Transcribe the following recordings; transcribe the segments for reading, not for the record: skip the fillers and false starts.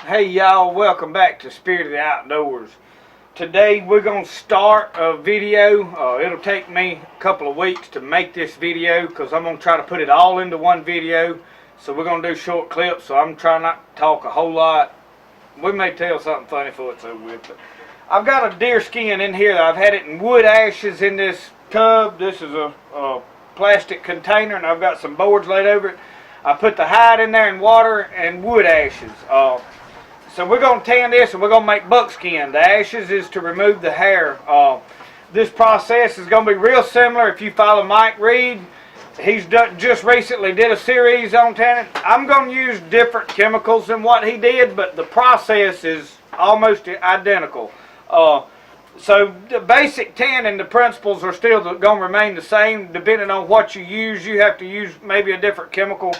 Hey y'all, welcome back to Spirit of the Outdoors. Today we're going to start a video. It'll take me a couple of weeks to make this video because I'm going to try to put it all into one video. So we're going to do short clips, so I'm trying not to talk a whole lot. We may tell something funny before it's over with. But I've got a deer skin in here. I've had it in wood ashes in this tub. This is a plastic container, and I've got some boards laid over it. I put the hide in there in water and wood ashes. So we're going to tan this and we're going to make buckskin. The ashes is to remove the hair. This process is going to be real similar if you follow Mike Reed. He's just recently did a series on tanning. I'm going to use different chemicals than what he did, but the process is almost identical. So the basic tanning, the principles are still going to remain the same. Depending on what you use, you have to use maybe a different chemical.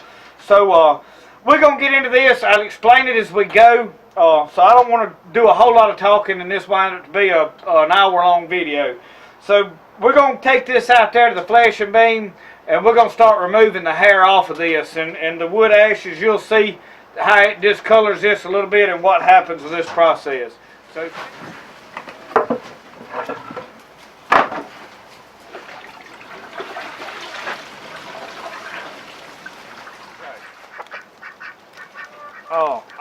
So we're going to get into this. I'll explain it as we go. So I don't want to do a whole lot of talking, and this wind up to be an hour-long video. So we're going to take this out there to the flash and beam, and we're going to start removing the hair off of this. And the wood ashes, you'll see how it discolors this a little bit and what happens with this process. So.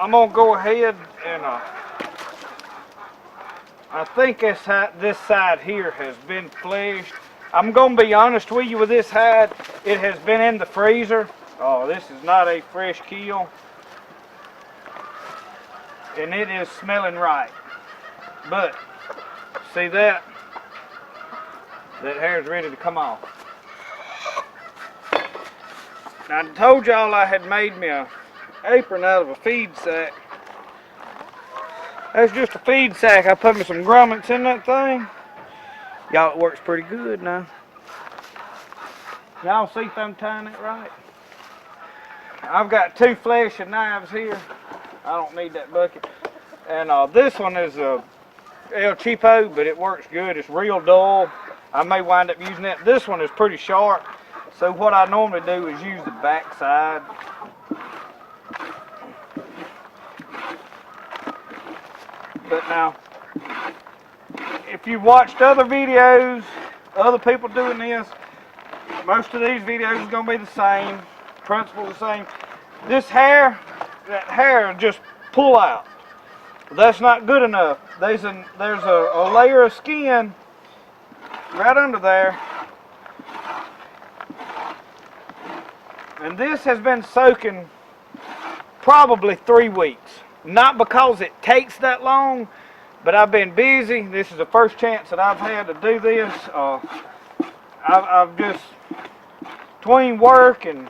I'm going to go ahead and I think this side here has been fleshed. I'm going to be honest with you with this hide. It has been in the freezer. This is not a fresh kill. And it is smelling right. But, see that? That hair is ready to come off. Now, I told y'all I had made me a apron out of a feed sack. That's just a feed sack. I put me some grommets in that thing. Y'all, it works pretty good now. Y'all see if I'm tying it right? I've got 2 flesh and knives here. I don't need that bucket. And this one is a El Cheapo, but it works good. It's real dull. I may wind up using it. This one is pretty sharp. So what I normally do is use the back side. But now, if you've watched other videos, other people doing this, most of these videos are going to be the same. Principle the same. This hair, that hair just pull out. That's not good enough. There's a layer of skin right under there. And this has been soaking probably 3 weeks. Not because it takes that long, but I've been busy. This is the first chance that I've had to do this. I've just, between work and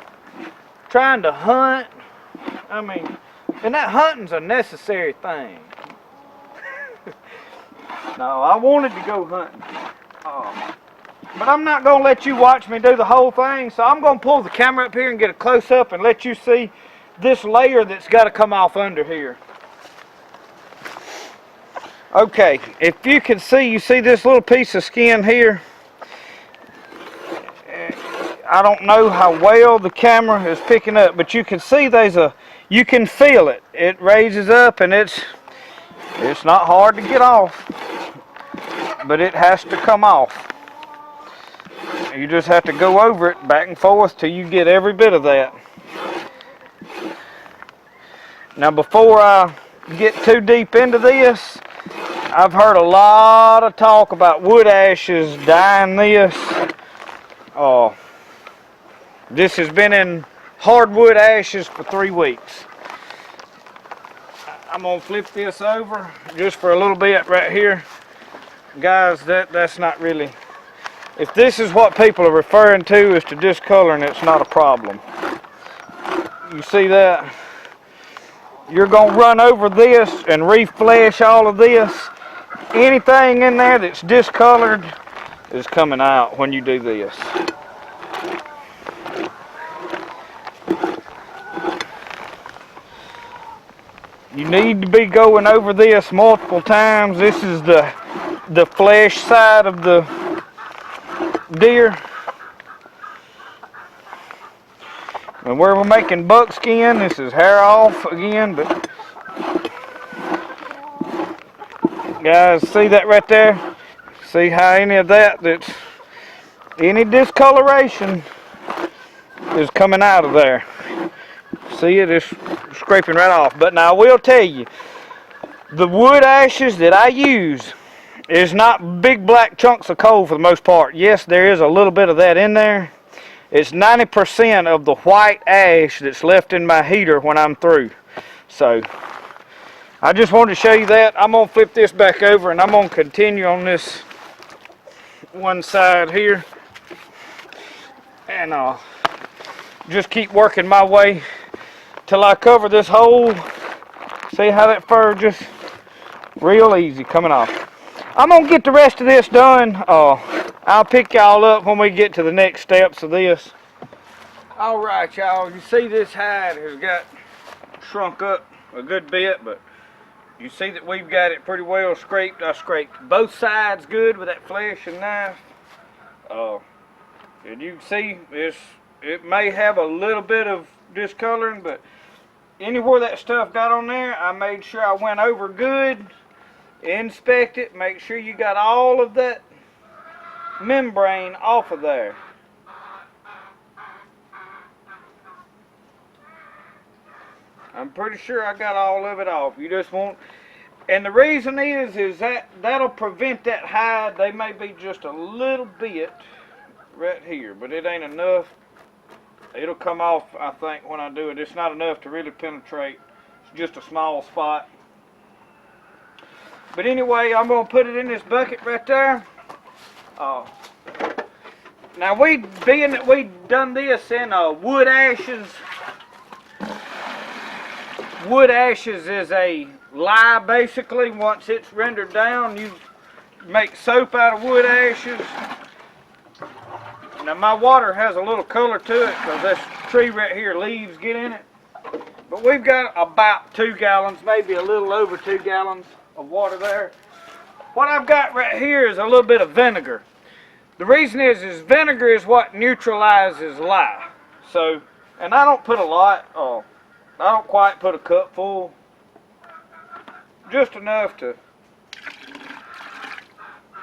trying to hunt, I mean, and that hunting's a necessary thing. No, I wanted to go hunting. But I'm not going to let you watch me do the whole thing, so I'm going to pull the camera up here and get a close-up and let you see this layer that's got to come off under here. Okay, if you can see, you see this little piece of skin here? I don't know how well the camera is picking up, but you can see you can feel it. It raises up and it's not hard to get off, but it has to come off. You just have to go over it back and forth till you get every bit of that. Now, before I get too deep into this, I've heard a lot of talk about wood ashes dyeing this. This has been in hardwood ashes for 3 weeks. I'm going to flip this over just for a little bit right here. Guys, that's not really... If this is what people are referring to as to discoloring, it's not a problem. You see that? You're going to run over this and reflesh all of this. Anything in there that's discolored is coming out when you do this. You need to be going over this multiple times. This is the flesh side of the deer. And where we're making buckskin, this is hair off again, but Guys, see that right there? See how that's any discoloration is coming out of there. See it is scraping right off. But now I will tell you, the wood ashes that I use is not big black chunks of coal for the most part. Yes, there is a little bit of that in there. It's 90% of the white ash that's left in my heater when I'm through. So I just wanted to show you that. I'm going to flip this back over and I'm going to continue on this one side here. And just keep working my way till I cover this hole. See how that fur just real easy coming off. I'm going to get the rest of this done. I'll pick y'all up when we get to the next steps of this. Alright y'all, you see this hide has got shrunk up a good bit, but you see that we've got it pretty well scraped. I scraped both sides good with that flesh and knife. And you can see it may have a little bit of discoloring, but anywhere that stuff got on there, I made sure I went over good, inspect it, make sure you got all of that membrane off of there. I'm pretty sure I got all of it off. You just won't, and the reason is that that'll prevent that hide. They may be just a little bit right here, but it ain't enough. It'll come off, I think, when I do it. It's not enough to really penetrate. It's just a small spot. But anyway, I'm going to put it in this bucket right there. Now, being that we done this in wood ashes. Wood ashes is a lye, basically. Once it's rendered down, you make soap out of wood ashes. Now my water has a little color to it because this tree right here, leaves get in it. But we've got about 2 gallons, maybe a little over 2 gallons of water there. What I've got right here is a little bit of vinegar. The reason is vinegar is what neutralizes lye. So, and I don't put a lot. I don't quite put a cup full. Just enough to.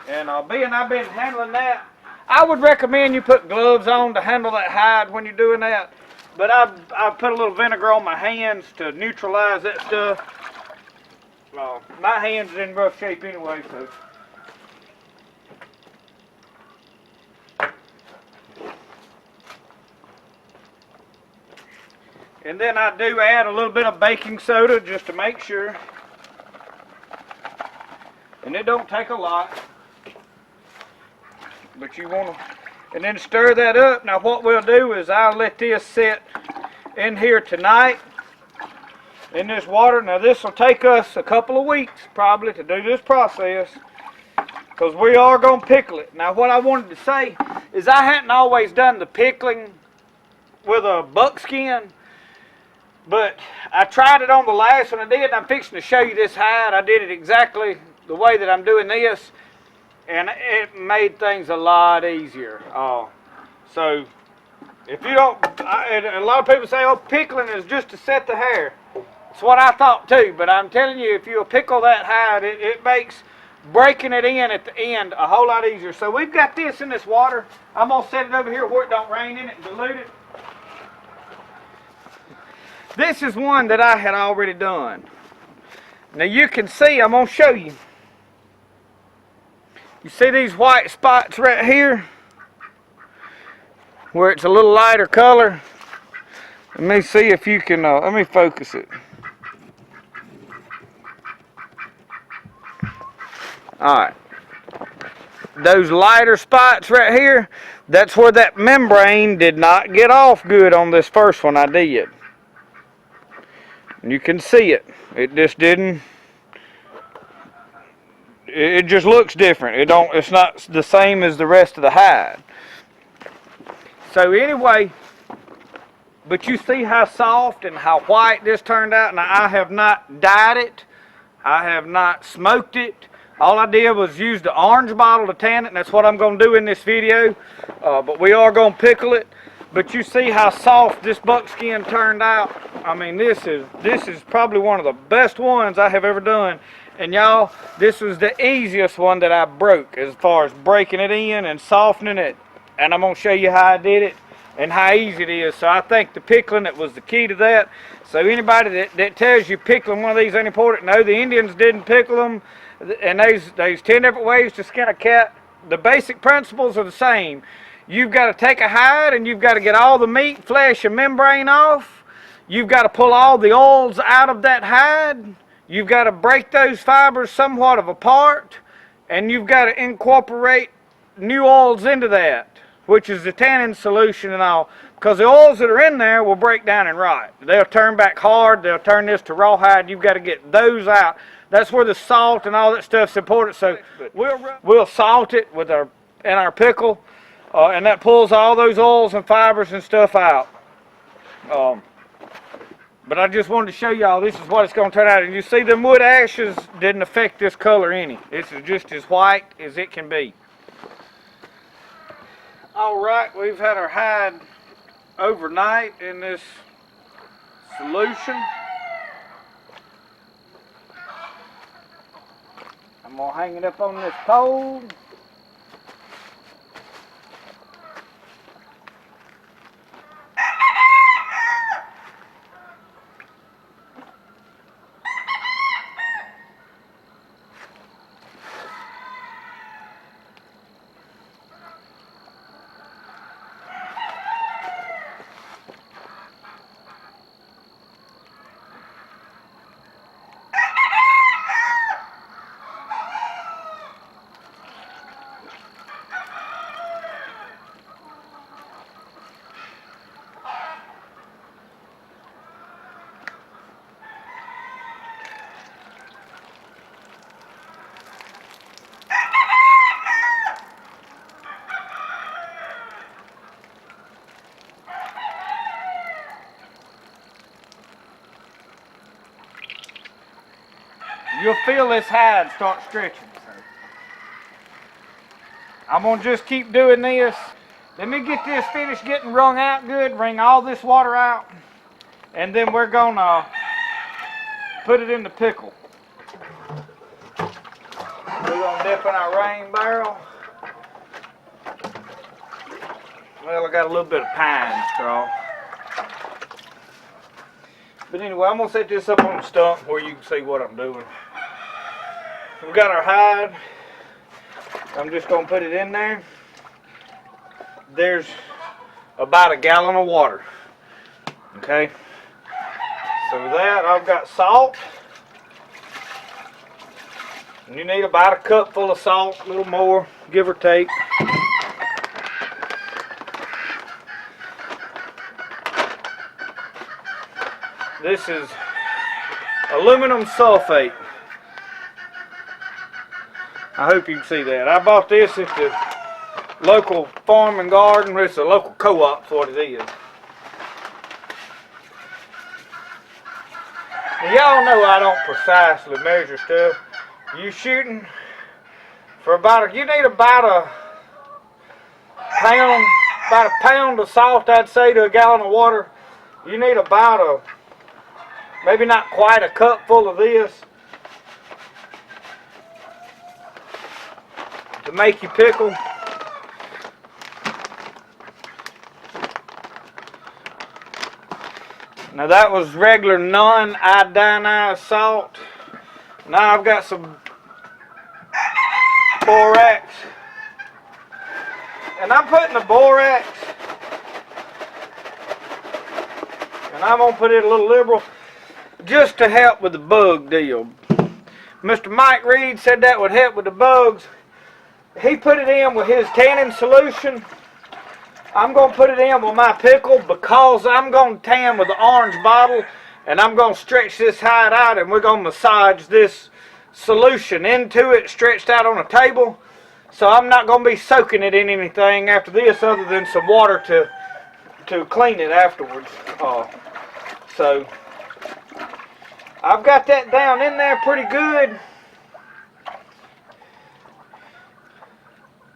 And being I've been handling that, I would recommend you put gloves on to handle that hide when you're doing that. But I've put a little vinegar on my hands to neutralize that stuff. My hands are in rough shape anyway, so. And then I do add a little bit of baking soda just to make sure. And it don't take a lot. But you want to, and then stir that up. Now what we'll do is I'll let this sit in here tonight in this water. Now this will take us a couple of weeks probably to do this process because we are going to pickle it. Now what I wanted to say is I hadn't always done the pickling with a buckskin, but I tried it on the last one I did, and I'm fixing to show you this hide. I did it exactly the way that I'm doing this. And it made things a lot easier. So, if you don't, a lot of people say, oh, pickling is just to set the hair. That's what I thought too, but I'm telling you, if you pickle that hide, it makes breaking it in at the end a whole lot easier. So we've got this in this water. I'm going to set it over here where it don't rain in it and dilute it. This is one that I had already done. Now you can see, I'm going to show you. You see these white spots right here? Where it's a little lighter color. Let me see if you can, let me focus it. Alright. Those lighter spots right here, that's where that membrane did not get off good on this first one I did. You can see it. It just didn't. It just looks different. It's not the same as the rest of the hide. So anyway, but you see how soft and how white this turned out. Now I have not dyed it. I have not smoked it. All I did was use the orange bottle to tan it, and that's what I'm going to do in this video. But we are going to pickle it. But you see how soft this buckskin turned out. I mean, this is probably one of the best ones I have ever done. And y'all, this was the easiest one that I broke as far as breaking it in and softening it. And I'm going to show you how I did it and how easy it is. So I think the pickling that was the key to that. So anybody that tells you pickling one of these ain't important, no, the Indians didn't pickle them. And there's 10 different ways to skin a cat. The basic principles are the same. You've got to take a hide and you've got to get all the meat, flesh, and membrane off. You've got to pull all the oils out of that hide. You've got to break those fibers somewhat of apart, and you've got to incorporate new oils into that, which is the tannin solution and all, because the oils that are in there will break down and rot. They'll turn back hard. They'll turn this to rawhide. You've got to get those out. That's where the salt and all that stuff's important. So we'll salt it with our pickle, and that pulls all those oils and fibers and stuff out. But I just wanted to show y'all this is what it's going to turn out. And you see them wood ashes didn't affect this color any. This is just as white as it can be. Alright, we've had our hide overnight in this solution. I'm going to hang it up on this pole. You'll feel this hide start stretching. I'm going to just keep doing this. Let me get this finished getting wrung out good, wring all this water out, and then we're going to put it in the pickle. We're going to dip in our rain barrel. Well, I got a little bit of pine straw. But anyway, I'm going to set this up on the stump where you can see what I'm doing. We've got our hide. I'm just going to put it in there. There's about a gallon of water. Okay. So with that, I've got salt. And you need about a cup full of salt, a little more, give or take. This is aluminum sulfate. I hope you can see that. I bought this at the local farm and garden. It's a local co-op, is what it is. Y'all know I don't precisely measure stuff. You shooting for you need about a pound of salt, I'd say, to a gallon of water. You need about maybe not quite a cup full of this to make you pickle. Now that was regular non-iodinized salt. Now I've got some borax. And I'm putting the borax, and I'm going to put it a little liberal just to help with the bug deal. Mr. Mike Reed said that would help with the bugs. He put it in with his tannin solution. I'm going to put it in with my pickle because I'm going to tan with the orange bottle, and I'm going to stretch this hide out, and we're going to massage this solution into it, stretched out on a table. So I'm not going to be soaking it in anything after this other than some water to clean it afterwards. So I've got that down in there pretty good.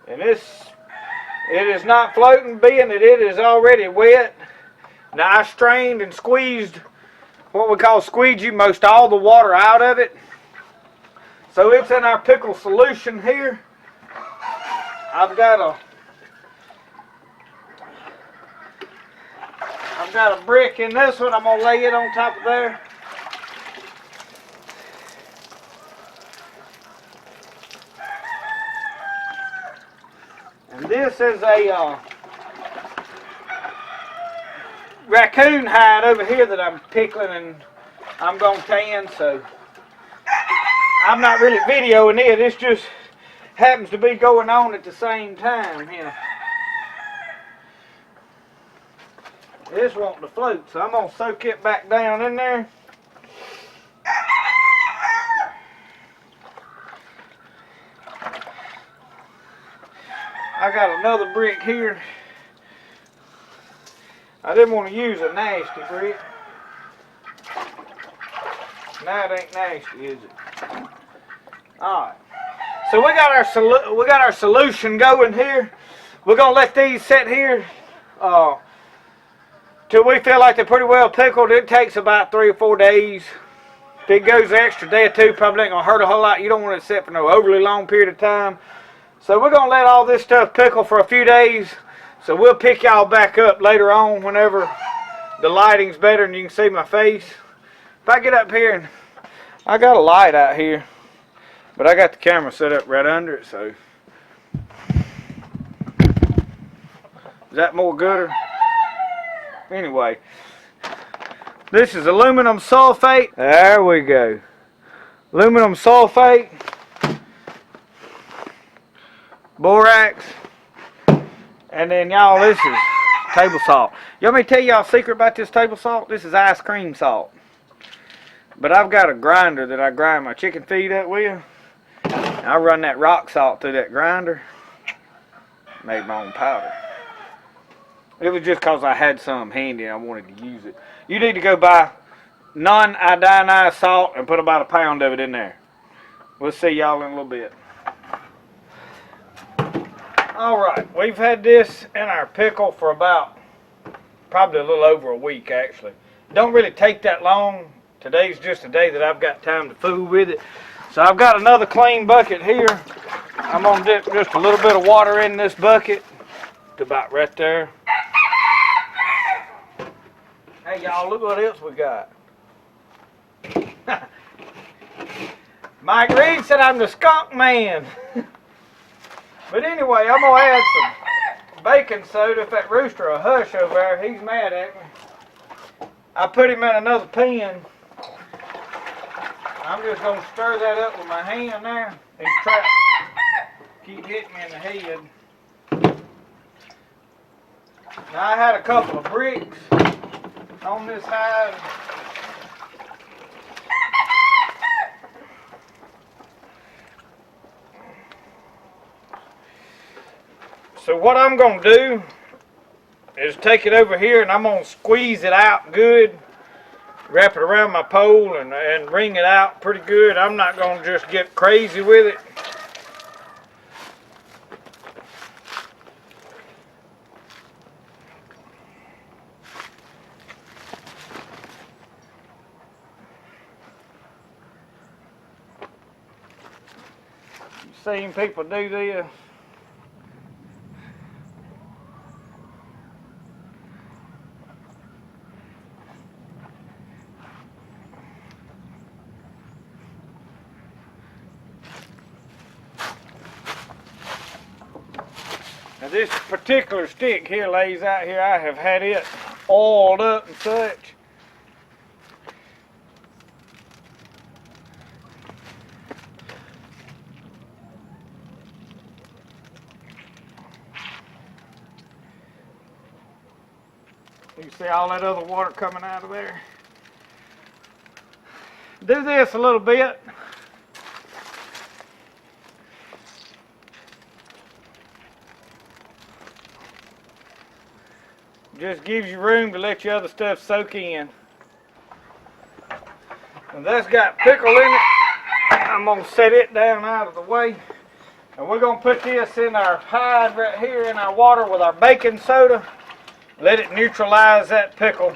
And it is not floating, being that it is already wet. Now I strained and squeezed what we call squeegee most all the water out of it. So it's in our pickle solution here. I've got a brick in this one. I'm gonna lay it on top of there. And this is a raccoon hide over here that I'm pickling and I'm gonna tan, so I'm not really videoing it. It's just happens to be going on at the same time here. This wanting to float, so I'm gonna soak it back down in there. I got another brick here. I didn't want to use a nasty brick. Now it ain't nasty, is it? Alright. So we got our solution going here. We're gonna let these sit here till we feel like they're pretty well pickled. It takes about 3 or 4 days. If it goes an extra day or two, probably ain't gonna hurt a whole lot. You don't want it to sit for no overly long period of time. So we're gonna let all this stuff pickle for a few days. So we'll pick y'all back up later on whenever the lighting's better and you can see my face. If I get up here, and I got a light out here, but I got the camera set up right under it, so. Is that more gooder? Anyway, this is aluminum sulfate. There we go. Aluminum sulfate, borax, and then y'all, this is table salt. You want me to tell y'all a secret about this table salt? This is ice cream salt. But I've got a grinder that I grind my chicken feed up with. I run that rock salt through that grinder. Made my own powder. It was just because I had some handy and I wanted to use it. You need to go buy non-iodinized salt and put about a pound of it in there. We'll see y'all in a little bit. Alright, we've had this in our pickle for about, probably a little over a week actually. Don't really take that long. Today's just a day that I've got time to fool with it. So I've got another clean bucket here. I'm going to dip just a little bit of water in this bucket to about right there. Hey y'all, look what else we got. Mike Reed said I'm the skunk man. But anyway, I'm going to add some baking soda. If that rooster will hush over there, he's mad at me. I put him in another pan. I'm just going to stir that up with my hand there. He's trapped. Keep hitting me in the head. Now I had a couple of bricks on this side. So what I'm going to do is take it over here and I'm going to squeeze it out good. Wrap it around my pole and wring it out pretty good. I'm not going to just get crazy with it. You've seen people do this. Now this particular stick here lays out here, I have had it oiled up and such. You see all that other water coming out of there? Do this a little bit. Just gives you room to let your other stuff soak in. And that's got pickle in it. I'm going to set it down out of the way. And we're going to put this in our hide right here in our water with our baking soda. Let it neutralize that pickle.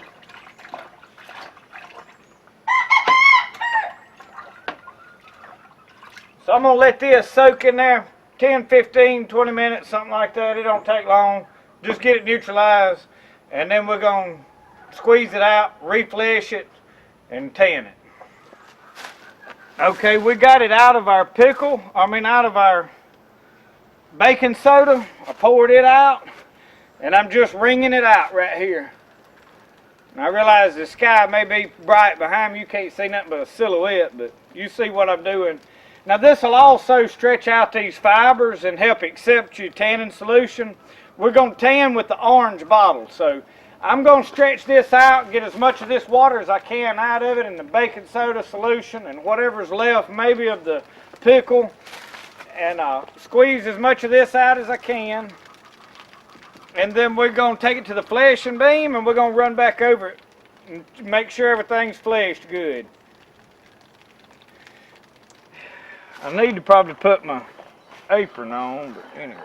So I'm gonna let this soak in there 10, 15, 20 minutes, something like that. It don't take long. Just get it neutralized, and then we're gonna squeeze it out, refresh it, and tan it. Okay, we got it out of our pickle, out of our baking soda. I poured it out, and I'm just wringing it out right here. And I realize the sky may be bright behind me. You can't see nothing but a silhouette, but you see what I'm doing. Now this will also stretch out these fibers and help accept your tanning solution. We're going to tan with the orange bottle, so I'm going to stretch this out, get as much of this water as I can out of it in the baking soda solution and whatever's left maybe of the pickle, and squeeze as much of this out as I can. And then we're going to take it to the fleshing beam and we're going to run back over it and make sure everything's fleshed good. I need to probably put my apron on, but anyway.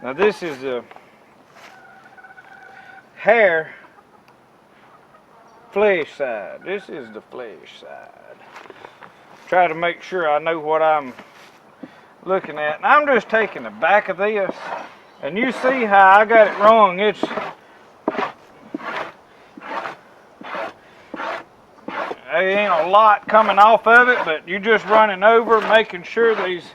Now this is the hair flesh side. This is the flesh side. Try to make sure I know what I'm looking at. And I'm just taking the back of this, and you see how I got it wrong. It ain't a lot coming off of it, but you're just running over, making sure these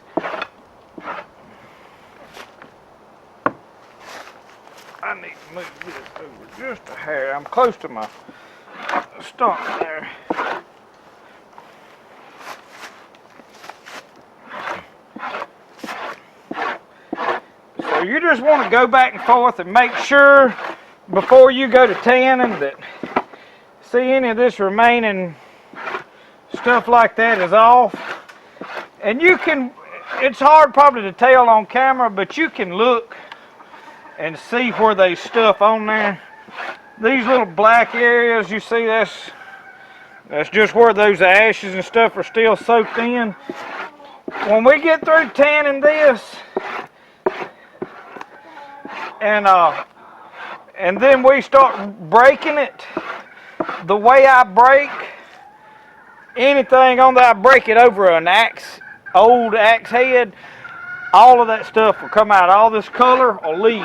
I need to move this over just a hair. I'm close to my stump there. So you just want to go back and forth and make sure before you go to tanning that see any of this remaining stuff like that is off. And you can, it's hard probably to tell on camera, but you can look and see where there's stuff on there. These little black areas, you see, that's just where those ashes and stuff are still soaked in. When we get through tanning this, and then we start breaking it, the way I break anything on that, I break it over an old axe head. All of that stuff will come out. All this color will leave.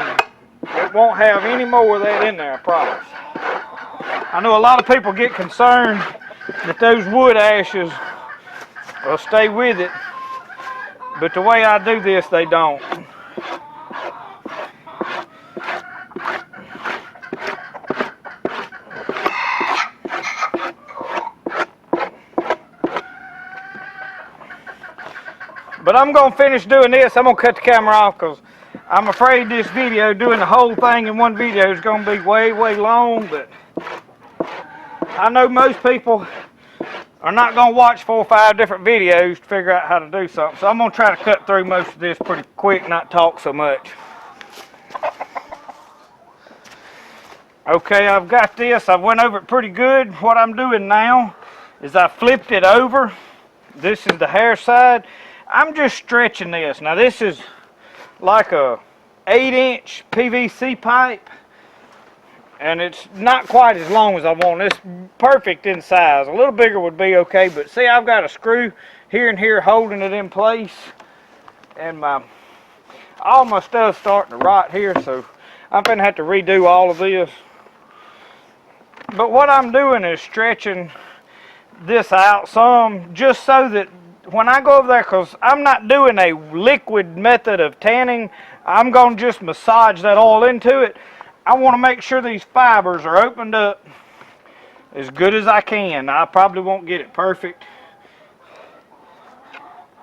It won't have any more of that in there, I promise. I know a lot of people get concerned that those wood ashes will stay with it, but the way I do this, they don't. But I'm going to finish doing this. I'm going to cut the camera off because I'm afraid this video, doing the whole thing in one video, is going to be way, way long. But I know most people are not going to watch 4 or 5 different videos to figure out how to do something. So I'm going to try to cut through most of this pretty quick, not talk so much. Okay, I've got this. I went over it pretty good. What I'm doing now is I flipped it over. This is the hair side. I'm just stretching this. Now this is like a 8-inch PVC pipe, and it's not quite as long as I want. It's perfect in size. A little bigger would be okay, but see, I've got a screw here and here holding it in place, and all my stuff's starting to rot here, so I'm gonna have to redo all of this. But what I'm doing is stretching this out some, just so that when I go over there, because I'm not doing a liquid method of tanning, I'm going to just massage that oil into it. I want to make sure these fibers are opened up as good as I can. I probably won't get it perfect.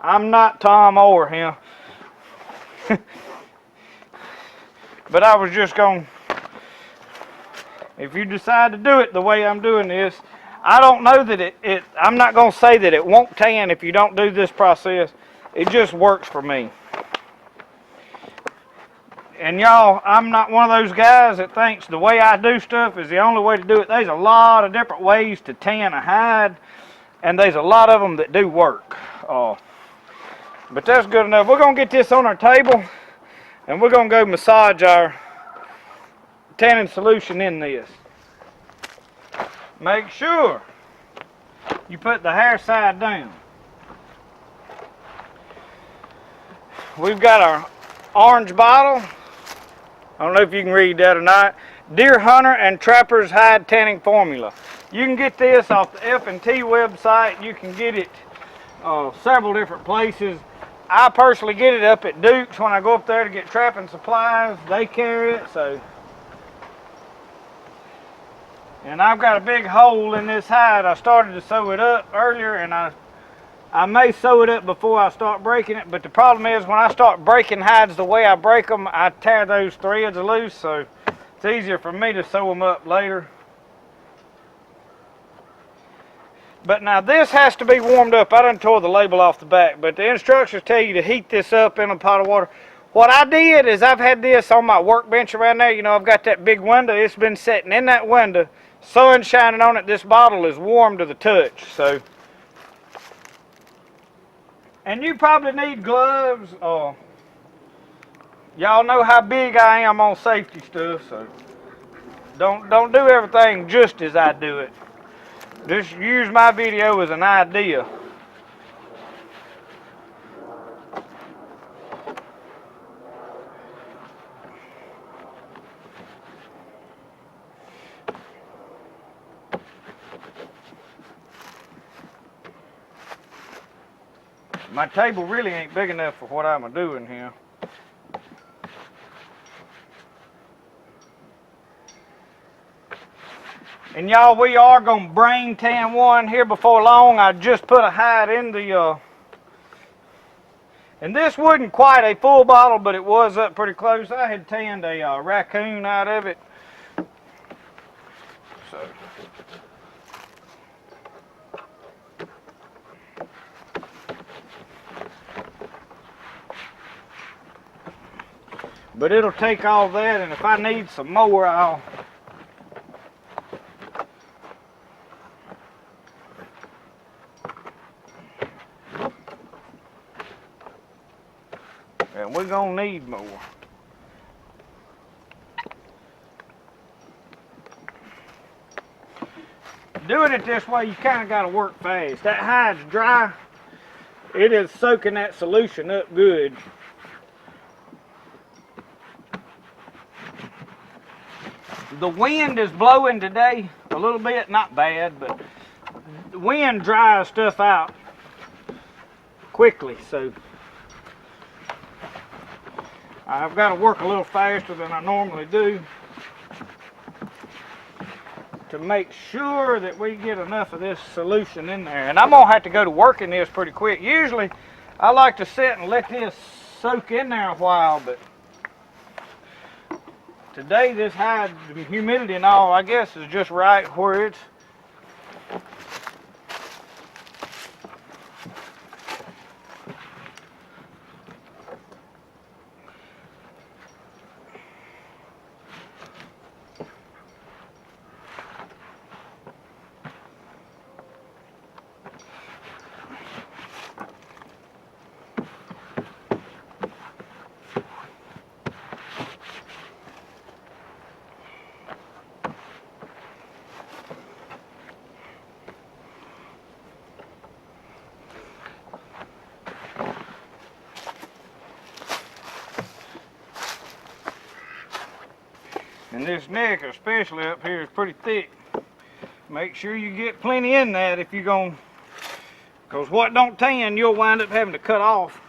I'm not Tom or him. But I was just going, if you decide to do it the way I'm doing this, I don't know that I'm not going to say that it won't tan if you don't do this process. It just works for me. And y'all, I'm not one of those guys that thinks the way I do stuff is the only way to do it. There's a lot of different ways to tan a hide, and there's a lot of them that do work. But that's good enough. We're going to get this on our table, and we're going to go massage our tanning solution in this. Make sure you put the hair side down. we've got our orange bottle. I don't know if you can read that or not. Deer Hunter and Trapper's Hide Tanning Formula. You can get this off the F&T website. You can get it several different places. I personally get it up at Duke's when I go up there to get trapping supplies. They carry it, so. And I've got a big hole in this hide. I started to sew it up earlier, and I may sew it up before I start breaking it, but the problem is when I start breaking hides the way I break them, I tear those threads loose, so it's easier for me to sew them up later. But now this has to be warmed up. I done tore the label off the back, but the instructions tell you to heat this up in a pot of water. What I did is I've had this on my workbench around there. You know, I've got that big window. It's been sitting in that window. Sun shining on it. This bottle is warm to the touch, so. And you probably need gloves. Y'all know how big I am on safety stuff, so don't do everything just as I do it. Just use my video as an idea. My table really ain't big enough for what I'm doing here. And y'all, we are going to brain tan one here before long. I just put a hide in the, and this wasn't quite a full bottle, but it was up pretty close. I had tanned a raccoon out of it. So. But it'll take all that, and if I need some more, I'll. And we're gonna need more. Doing it this way, you kind of got to work fast. That hide's dry. It is soaking that solution up good. The wind is blowing today a little bit, not bad, but the wind dries stuff out quickly, so I've got to work a little faster than I normally do to make sure that we get enough of this solution in there. And I'm going to have to go to work in this pretty quick. Usually I like to sit and let this soak in there a while, but today this hide, the humidity and all, I guess is just right where it's. And this neck, especially up here, is pretty thick. Make sure you get plenty in that if you're going, because what don't tan, you'll wind up having to cut off.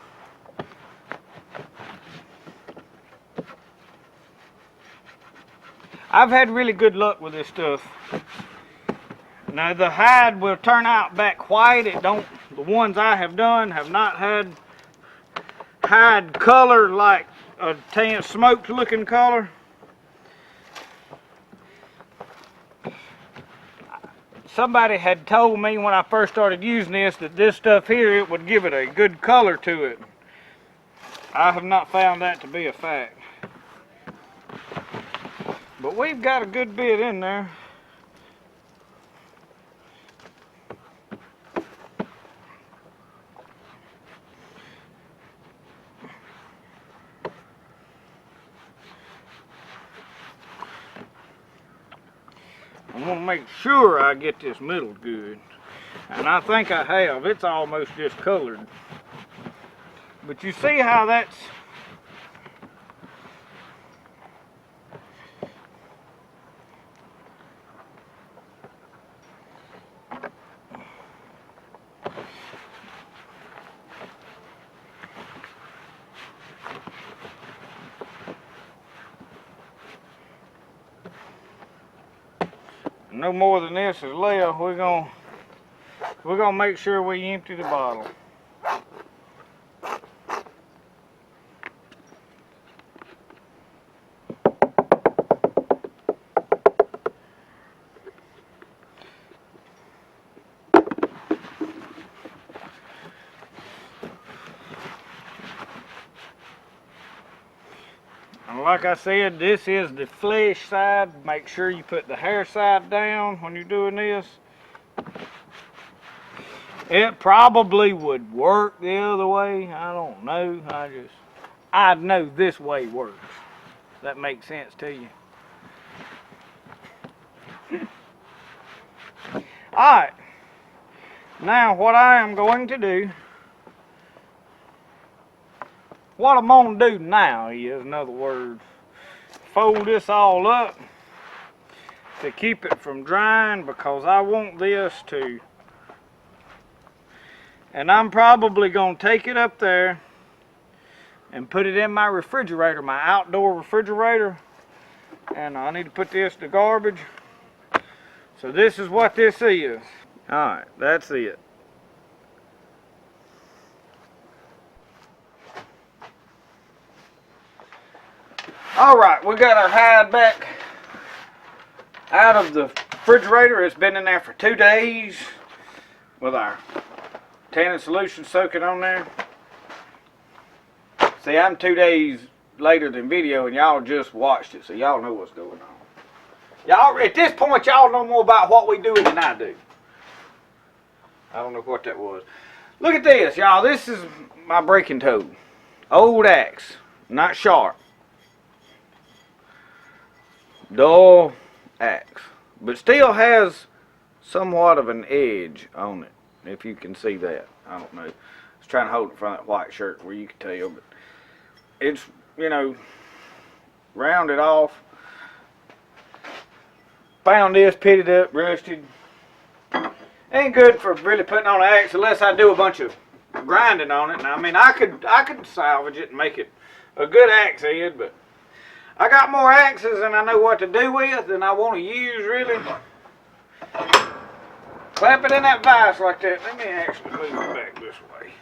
I've had really good luck with this stuff. Now the hide will turn out back white. It don't. The ones I have done have not had hide color like a tan, smoked looking color. Somebody had told me when I first started using this that this stuff here, it would give it a good color to it. I have not found that to be a fact. But we've got a good bit in there. I want to make sure I get this middle good. And I think I have. It's almost discolored. But you see how that's no more than this is left. We're gonna make sure we empty the bottle. And like I said, this is the flesh side. Make sure you put the hair side down when you're doing this. It probably would work the other way. I don't know. I know this way works. That makes sense to you. Alright. Now what I am going to do, what I'm going to do now is, in other words, fold this all up to keep it from drying, because I want this to, and I'm probably going to take it up there and put it in my refrigerator, my outdoor refrigerator, and I need to put this to garbage. So this is what this is. Alright, that's it. Alright, we got our hide back out of the refrigerator. It's been in there for 2 days with our tannin solution soaking on there. See, I'm 2 days later than video, and y'all just watched it, so y'all know what's going on. Y'all, at this point, y'all know more about what we do than I do. I don't know what that was. Look at this, y'all. This is my breaking tool. Old axe, not sharp. Dull axe, but still has somewhat of an edge on it, if you can see that. I don't know. I was trying to hold it in front of that white shirt where you can tell, but it's, you know, rounded off. Found this, pitted up, rusted. Ain't good for really putting on an axe unless I do a bunch of grinding on it. And I mean, I could salvage it and make it a good axe head, but I got more axes than I know what to do with, and I want to use, really. Clap it in that vise like that. Let me actually move it back this way.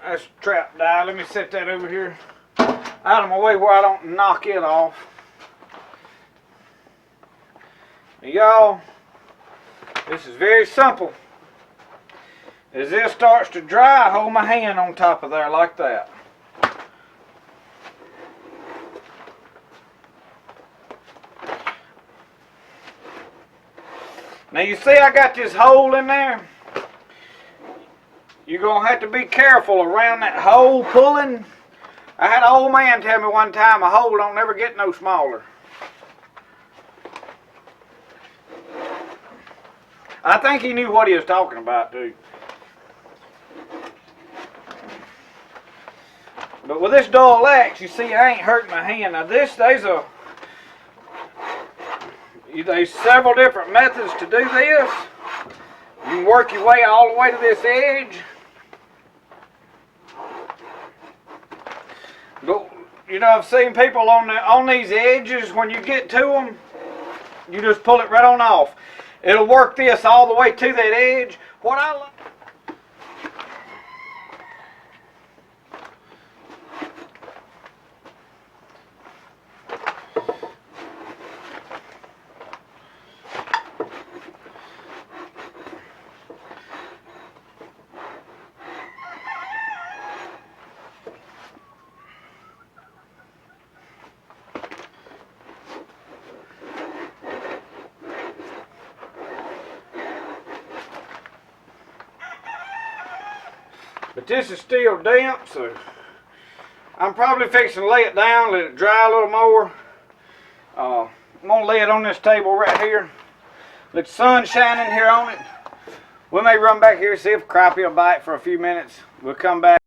That's trap die. Let me set that over here out of my way where I don't knock it off. Y'all, this is very simple. As this starts to dry, I hold my hand on top of there like that. Now you see I got this hole in there. You're going to have to be careful around that hole pulling. I had an old man tell me one time, a hole don't never get no smaller. I think he knew what he was talking about, too. But with this dull axe, you see, I ain't hurting my hand. Now there's several different methods to do this. You can work your way all the way to this edge. But, you know, I've seen people on these edges, when you get to them, you just pull it right on off. It'll work this all the way to that edge. What I like. But this is still damp, so I'm probably fixing to lay it down, let it dry a little more. I'm going to lay it on this table right here. Let the sun shine in here on it. We may run back here, see if crappie will bite for a few minutes. We'll come back.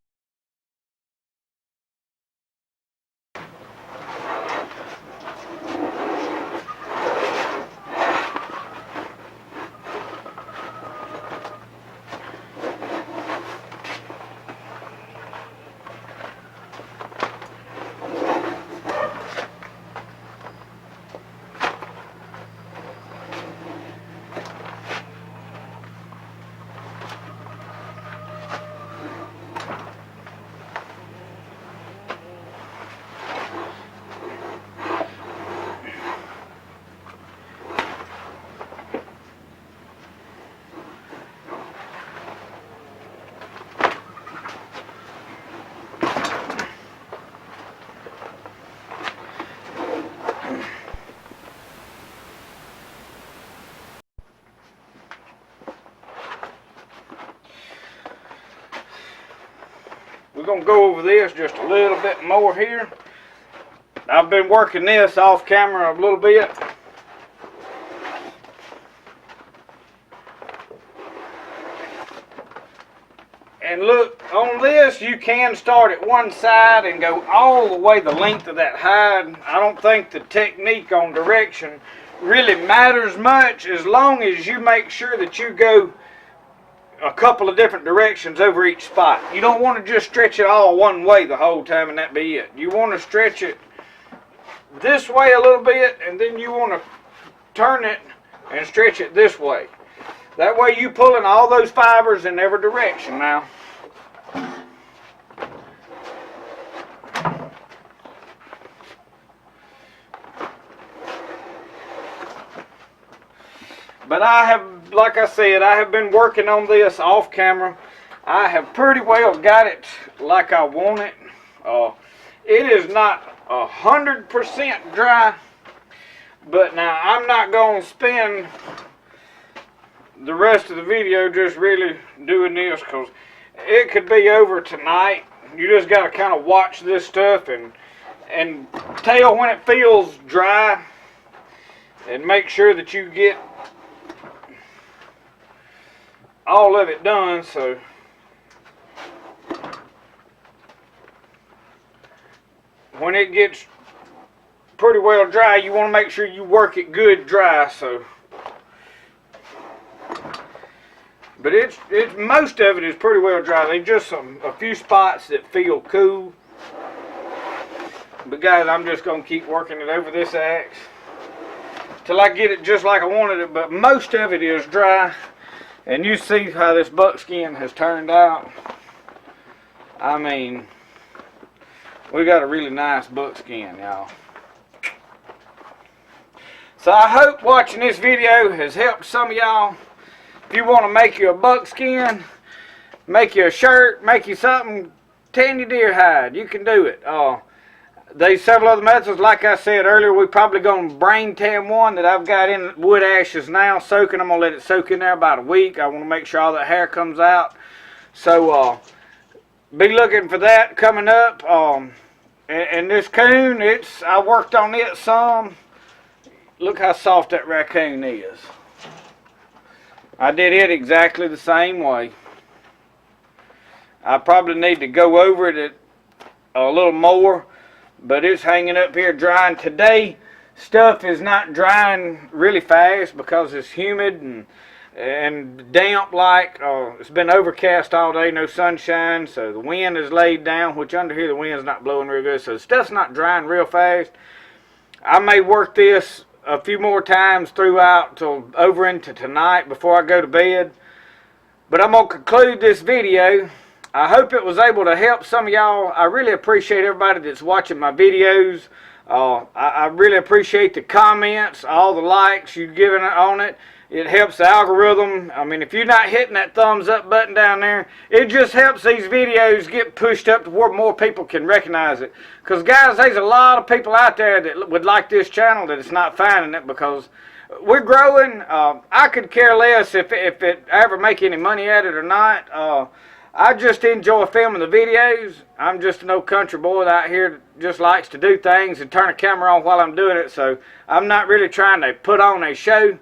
We're going to go over this just a little bit more here. I've been working this off camera a little bit. And look, on this you can start at one side and go all the way the length of that hide. I don't think the technique on direction really matters much as long as you make sure that you go a couple of different directions over each spot. You don't want to just stretch it all one way the whole time and that be it. You want to stretch it this way a little bit, and then you want to turn it and stretch it this way. That way you pulling all those fibers in every direction now. But I have, like I said, I have been working on this off camera. I have pretty well got it like I want it. It is not 100% dry, but now I'm not going to spend the rest of the video just really doing this, because it could be over tonight. You just got to kind of watch this stuff and tell when it feels dry, and make sure that you get all of it done. So when it gets pretty well dry, you want to make sure you work it good dry. So, but it's most of it is pretty well dry. There's just a few spots that feel cool. But guys, I'm just gonna keep working it over this axe till I get it just like I wanted it. But most of it is dry. And you see how this buckskin has turned out. I mean, we got a really nice buckskin, y'all. So I hope watching this video has helped some of y'all. If you want to make you a buckskin, make you a shirt, make you something, tan your deer hide, you can do it. There's several other methods. Like I said earlier, we're probably going to brain tan one that I've got in wood ashes now, soaking. I'm going to let it soak in there about a week. I want to make sure all that hair comes out. So, be looking for that coming up. And this coon, I worked on it some. Look how soft that raccoon is. I did it exactly the same way. I probably need to go over it a little more. But it's hanging up here drying. Today, stuff is not drying really fast because it's humid and damp like. It's been overcast all day, no sunshine, so the wind is laid down, which under here the wind's not blowing real good, so the stuff's not drying real fast. I may work this a few more times throughout till over into tonight before I go to bed. But I'm going to conclude this video. I hope it was able to help some of y'all. I really appreciate everybody that's watching my videos. I really appreciate the comments, all the likes you've given on it. It helps the algorithm. I mean, if you're not hitting that thumbs up button down there, it just helps these videos get pushed up to where more people can recognize it. Because, guys, there's a lot of people out there that would like this channel that it's not finding it because we're growing. I could care less if it ever make any money at it or not. I just enjoy filming the videos. I'm just an old country boy out here that just likes to do things and turn a camera on while I'm doing it. So I'm not really trying to put on a show.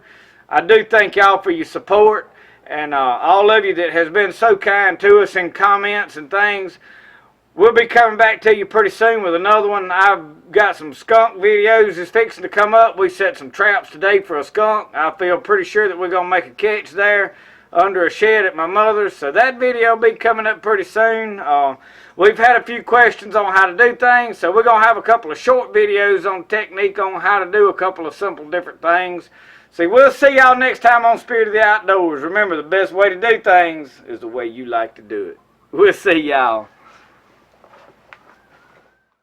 I do thank y'all for your support. and all of you that has been so kind to us in comments and things. We'll be coming back to you pretty soon with another one. I've got some skunk videos that's fixing to come up. We set some traps today for a skunk. I feel pretty sure that we're going to make a catch there under a shed at my mother's. So that video will be coming up pretty soon. We've had a few questions on how to do things. So we're going to have a couple of short videos on technique on how to do a couple of simple different things. See, we'll see y'all next time on Spirit of the Outdoors. Remember, the best way to do things is the way you like to do it. We'll see y'all.